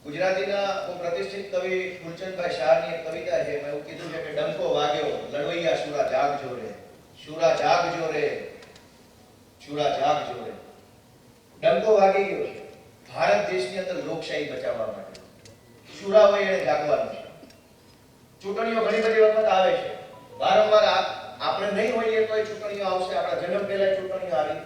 ગુજરાતીના પ્રતિષ્ઠિત કવિ ફૂલચંદભાઈ શાહની એક કવિતા છે, એમાં એવું કીધું છે કે ડંકો વાગ્યો લડવૈયા શુરા જાગજો રે, શુરા જાગજો રે, શુરા જાગજો રે. ડંકો વાગી ગયો છે ભારત દેશની અંદર લોકશાહી બચાવવા માટે. શુરાઓએ એને જાગવાનું છે. ચૂંટણીઓ ઘણી બધી વખત આવે છે, વારંવાર આપણે નહીં હોઈએ તોય ચૂંટણીઓ આવશે. આપણા જન્મ પહેલા ચૂંટણીઓ આવી,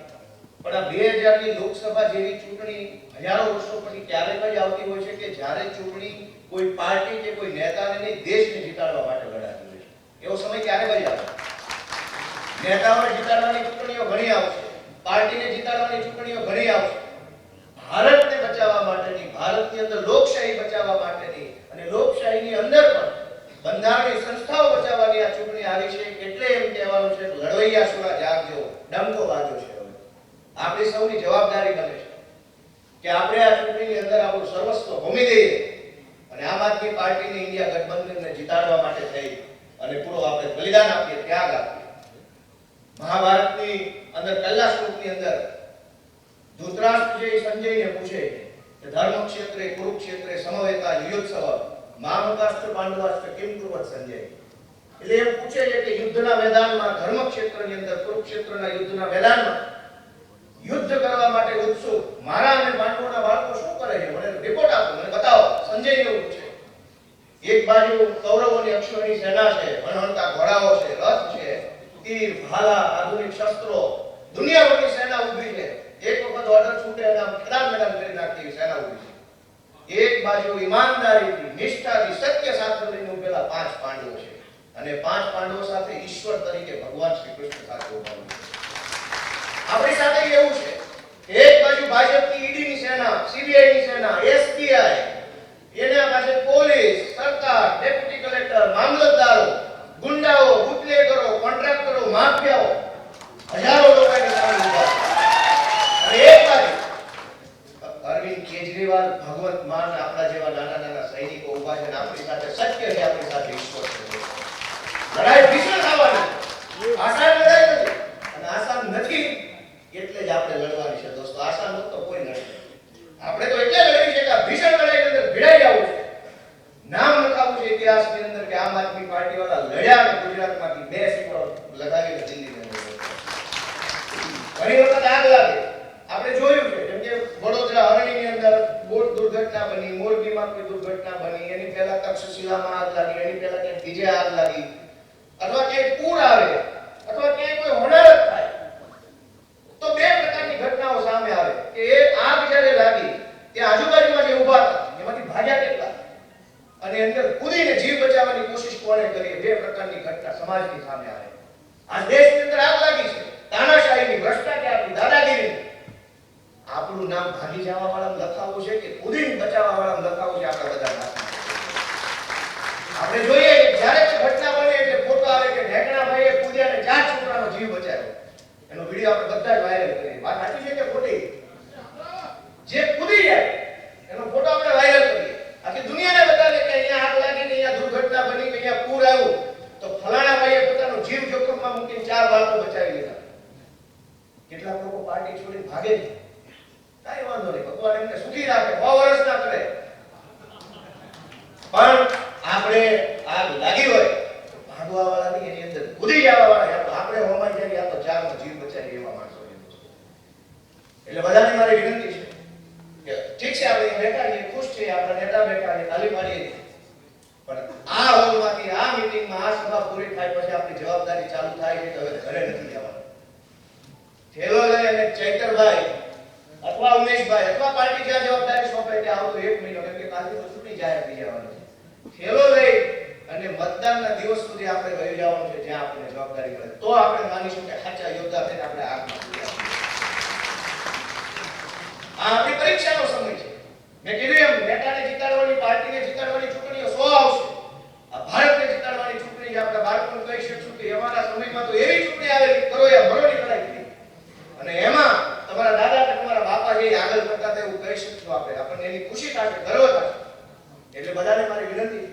પણ આ 2000ની લોકસભા જેવી ચૂંટણી હજારો વર્ષો પછી ક્યારેક જ આવતી હોય છે કે જ્યારે ચૂંટણી કોઈ પાર્ટી કે કોઈ નેતાને નહીં, દેશને જીતાડવા માટે લડાતી હોય છે. એવો સમય ક્યારેક જ આવે. નેતાઓને જીતાડવાની ચૂંટણીઓ ઘણી આવશે, પાર્ટીને જીતાડવાની ચૂંટણીઓ ઘણી આવશે. ભારતને બચાવવા માટેની, ભારતની અંદર લોકશાહી બચાવવા માટેની અને લોકશાહીની અંદર પણ બંધારણીય સંસ્થાઓ બચાવવાની આ ચૂંટણી આવી છે. એટલે એમ કહેવાનું છે લડવૈયા શુરા જાગજો, ડંકો વાગ્યો છે. આપણી સૌની જવાબદારી બને છે કે આપણે આ ચૂંટણીની અંદર આપણું સર્વસ્વ હોમી દઈએ અને આમ આદમી પાર્ટીને ઇન્ડિયા ગઠબંધનને જીતાડવા માટે થઈ અને પૂરો આપણે બલિદાન આપીએ, ત્યાગ આપીએ. મહાભારતની અંદર પહેલા શ્લોકની અંદર ધૃતરાષ્ટ્ર જે સંજયને પૂછે કે ધર્મ ક્ષેત્રે કુરુક્ષેત્રે સમવેતા યુયોત્સવ મામકાસ્ત્ર પાંડવાસ્ત્ર કિમ કુર્વત સંજય. એટલે એમ પૂછે છે કે યુદ્ધના મેદાનમાં, ધર્મ ક્ષેત્રની અંદર, કુરુક્ષેત્રના યુદ્ધના મેદાનમાં યુદ્ધ કરવા માટે ઉત્સુક મારા અને પાંડવોના બાળકો શું કરે છે? મને રિપોર્ટ આપો, મને બતાવો. સંજયને પૂછે. એક બાજુ કૌરવોની અક્ષોહિણી સેના છે, વણવણતા ઘોડાઓ છે, રથ છે, તીર, ભાલા, આધુનિક શસ્ત્રો, દુનિયાભરની સેના ઊભી છે. એક વખત ઓર્ડર છૂટે અને ખેદાન મેદાન કરી નાખતી સેના ઊભી છે. એક બાજુ ઈમાનદારીથી, નિષ્ઠાથી, સત્ય સાથે લઈને ઉભેલા 5 પાંડવો છે અને 5 પાંડવો સાથે ઈશ્વર તરીકે ભગવાન શ્રી કૃષ્ણ સાથે ઉભા છે. આપણી સાથે એવું છે કે એક બાજુ ભાજપની ઈડીની સેના, સીબીઆઈની સેના, એસબીઆઈ, એના પાસે પોલીસ, સરકાર, ડેપ્યુટી કલેક્ટર, મામલતદારો, ગુંડાઓ, બુટલેગરો, કોન્ટ્રાક્ટરો, માફિયાઓ, હજારો લોકોની સામે ઉભા છે. અને એક બાજુ અરવિંદ કેજરીવાલ, ભગવત માન, આપણા જેવા નાના નાના સૈનિકો ઉભા છે. આપણી સાથે સત્ય છે, આપણી સાથે ઈશ્વર છે. લડાઈ ભીષણ થવાની, આસાન લડાઈ નથી અને આસાન નથી એટલે જ આપણે લડવાની છે દોસ્તો. આસાન હોત તો કોઈ લડે. આપણે તો એટલે લડવી છે કે આ ભીષણ લડાઈની અંદર ભીડાઈ જવું છે. નામ લખાવું છે ઇતિહાસની અંદર કે આમ આદમી પાર્ટી વાળા લડ્યા અને ગુજરાતમાંથી 2 સીટો લગાવીને દિલ્હીની અંદર. ઘણી વખત આગ લાગે. આપણે જોયું છે જેમ કે વડોદરા હરણીની અંદર બોટ દુર્ઘટના બની, મોરબીમાં કોઈ દુર્ઘટના બની, એની પહેલા તક્ષશિલામાં આગ લાગી, એની પહેલા ક્યાંક બીજે આગ લાગી, અથવા ક્યાંક પૂર આવે, અથવા ક્યાંક કોઈ હોનારત થાય, તો 2 પ્રકારની ઘટનાઓ સામે આવે કે એ આગ જ્યારે લાગી ત્યાં આજુબાજુમાં જે ઊભા હતા એમાંથી ભાગ્યા કેટલા અને અંદર કૂદીને જીવ બચાવવાની કોશિશ કોણે કરી. 2 પ્રકારની ઘટના સમાજની સામે આવે. આ દેશની અંદર આગ લાગી છે તાનાશાહીની, ભ્રષ્ટાચારની, દાદાગીરીની. આપણું નામ ભાગી જવા વાળામાં લખાવું છે કે કૂદીને બચાવવા વાળામાં લખાવું છે? આપણા બધા નામ આપણે જોઈએ કે જ્યારે કોઈ ઘટના બને એટલે ફોટો આવે કે ઢેકણાભાઈએ કૂદ્યા અને 4 છોકરાનો જીવ બચાવ્યો. એનો વિડિયો આપણે બધા જ વાયરલ કરીએ. વાત સાચી છે કે ખોટી? જે કૂદી જાય એનો ફોટો આપણે વાયરલ કરીએ, આખી દુનિયાને બતાવે કે અહીંયા આગ લાગી, કે અહીંયા દુર્ઘટના બની, કે અહીંયા પૂર આવ્યું તો ફલાણા ભાઈએ પોતાનો જીવ જોખમમાં મૂકીને 4 બાળકો બચાવી લીધા. કેટલાક લોકો પાર્ટી છોડીને ભાગે છે. કાઈ વાંધો નહીં, ભગવાન એમને સુખી રાખે, 100 વર્ષ ના કરે. પણ આપણે આગ લાગી હોય ભાગવા વાળાની, એની અંદર કૂદી જવા વાળા, આપણે હોમાઈ જાય આ તો 4 નો જીવ બચાવી એવા માણસો. એટલે બધાને મારી વિનંતી છે કે ઠીક છે આપણે બેઠા છીએ, ખુશ છીએ, આપણા નેતા બેઠા છે, તાલી પાડીએ, પણ આ હોલમાંથી, આ મીટિંગમાં, આ સભા પૂરી થાય પછી આપણી જવાબદારી ચાલુ થાય છે કે હવે ઘરે નથી જવાનું. થેલો લઈને ચૈતરભાઈ અથવા ઉમેશભાઈ અથવા પાર્ટી જ્યાં જવાબદારી સોંપે ત્યાં આવતો 1 મહિનો, કેમ કે કાલથી તો ચૂંટણી જાહેર થઈ જવાની છે. થેલો લઈ અને મતદાનના દિવસ સુધી આપણે રહી જવાનું છે જ્યાં આપણને જવાબદારી મળે. તો આપણે માનીશું કે સાચા યોદ્ધા થઈને આપણે આગમાં જઈએ. આ આપણી પરીક્ષાનો સમય છે. મેં કીધું એમ નેતાને જીતાડવાની, પાર્ટીને જીતાડવાની ચૂંટણીઓ 100 આવશે. આ ભારતને જીતાડવાની ચૂંટણી જે આપણા બાળકોને કહી શકશું કે અમારા સમયમાં તો એવી ચૂંટણી આવેલી, કરો એ ભરોની લડાઈ થઈ અને એમાં તમારા દાદા કે તમારા બાપા જે આગળ કરતા હતા એવું કહી શકશું આપણે. આપણને એની ખુશી થશે, ગર્વ થશે. એટલે બધાને મારી વિનંતી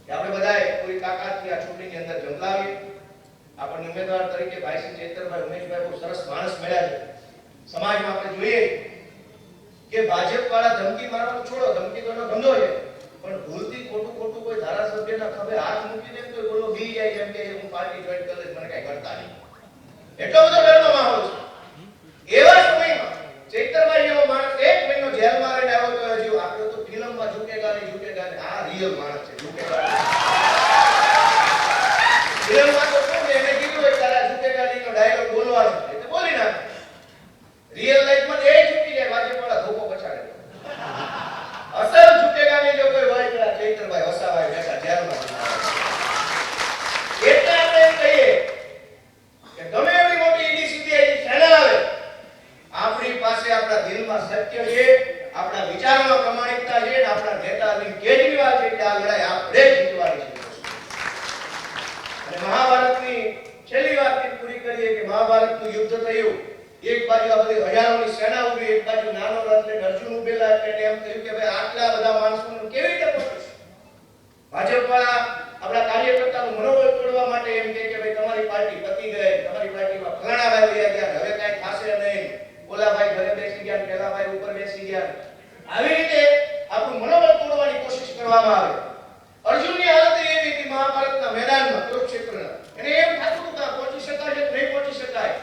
કે આપણે બધાએ પૂરી તાકાતથી આ ચૂંટણીની અંદર ઝંપલાવીએ. આપણને ઉમેદવાર તરીકે ભાઈ શ્રી ચૈતરભાઈ, ઉમેશભાઈ બહુ સરસ માણસ મળ્યા છે. સમાજમાં આપણે જોઈએ કે ભાજપ વાળા ધમકી મારવાનું છોડો, ધમકી તો ધંધો એટલો બધો ડરનો માહોલ છે. એવા સમયમાં ચૈતરભાઈ જેવો માણસ 1 મહિનો જેલમાં રહીને આવ્યો તો હજુ આપણે તો ફિલ્મમાં ઝૂકેગા નહીં, આ રિયલ માણસ છે. ઝૂકેગા ફિલ્મમાં તો શું છે, એને કીધું હોય તારા ઝૂકેગા નહીંનો ડાયલોગ બોલવાનો છે એટલે બોલી નાખે. રિયલ લાઈફમાં એ ઝૂકી જાય, વાજેવાળા ધોકો પછાડે. અસલ ઝૂકેગા નહીં જો કોઈ હોય તો ચૈતરભાઈ વસાવાય બેઠા જેલમાં. એટલે આપણે એમ કહીએ કે ગમે એવી મોટી ઈડી સીબીઆઈ સેના આવે, આપણી પાસે આપણા દિલમાં સત્ય છે, આપણા વિચારોમાં પ્રમાણિકતા છે, અને આપણા નેતા અરવિંદ કેજરીવાલ છે કે આ લડાઈ આપણે જ જીતવાની છે. અને મહાભારતની છેલ્લી વાતથી પૂરી કરીએ કે મહાભારતનું યુદ્ધ થયું. એક બાજુ આ બધી હજારોની સેના ઊભી, એક બાજુ નાનો રથ લઈને અર્જુન ઊભેલા. એટલે એમ થયું કે ભાઈ આટલા બધા માણસોને કેવી રીતે પકડીશું? ભાજપવાળા આપણા કાર્યકર્તાનું મનોબળ તોડવા માટે એમ કહે કે ભાઈ તમારી પાર્ટી પતી ગઈ, તમારી પાર્ટીમાં ફલાણાભાઈ વયા ગયા, હવે કાંઈ થશે નહીં, ઓલાભાઈ ઘરે બેસી ગયા, પેલાભાઈ ઉપર બેસી ગયા. આવી રીતે આપણું મનોબળ તોડવાની કોશિશ કરવામાં આવે. અર્જુનની હાલત એવી હતી મહાભારતના મેદાનમાં, કુરુક્ષેત્રના. એને એમ થતું હતું કે પહોંચી શકાય છે નહીં પહોંચી શકાય.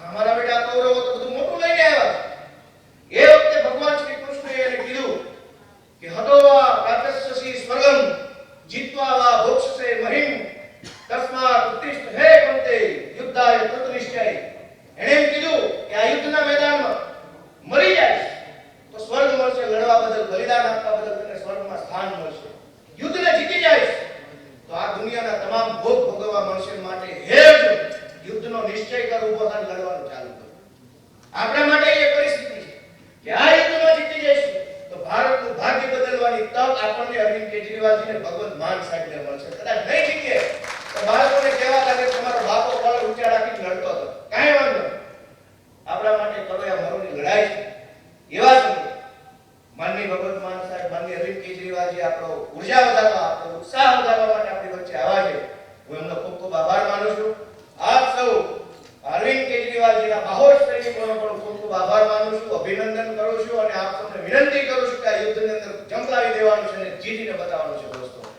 અમારા બેટા કૌરવો તો બધું મોટું લઈને આવ્યા. એ વખતે ભગવાન શ્રી કૃષ્ણએ એને કીધું કે હતોવા પ્રાતસ્સી સ્વર્ગમ જીત્વા વા ભોક્ષસે મહિમ તસ્માત ઉત્તિષ્ઠ હે કુંતે યુદ્ધાય કૃતનિશ્ચય. એણે એમ કીધું કે આ યુદ્ધના મેદાનમાં મરી જાય તો સ્વર્ગ મળશે, લડવા બદલ બલિદાન આપવા બદલ તને સ્વર્ગમાં સ્થાન મળશે. યુદ્ધને જીતી જાય તો આ દુનિયાના તમામ ભોગ ભોગવવા મળશે. માટે હે અર્જુન, યુદ્ધનો નિશ્ચય કર, ઊભો થઈને લડવાનું ચાલુ કર. આપણા માટે એ પરિસ્થિતિ છે કે આ યુદ્ધમાં જીતી જઈશું તો ભારતનું ભાગ્ય બદલવાની તક આપણને અરવિંદ કેજરીવાલજીને ભગવંત માન સાહેબને મળશે. કદાચ નહીં જીતીએ તો બાળકોને કહેવા લાગે તમારો બાપો કળ ઊંચા રાખીને લડતો હતો, કાંઈ વાંધો નહીં. આપણા માટે કરોયા મરોની લડાઈ છે. એવા સમયે માનનીય ભગવંત માન સાહેબ, માનનીય અરવિંદ કેજરીવાલજી આપણો ઉર્જા વધારવા, આપણો ઉત્સાહ વધારવા માટે આપણી વચ્ચે આવ્યા છે. હું એમનો ખૂબ ખૂબ આભાર માનું છું. આપ સૌ અરવિંદ કેજરીવાલજીના બાહોશ સૈનિકોનો પણ ખૂબ ખૂબ આભાર માનું છું, અભિનંદન કરું છું અને આપ સૌને વિનંતી કરું છું કે આ યુદ્ધની અંદર જંપલાવી દેવાનું છે અને જીતીને બતાવવાનું છે દોસ્તો.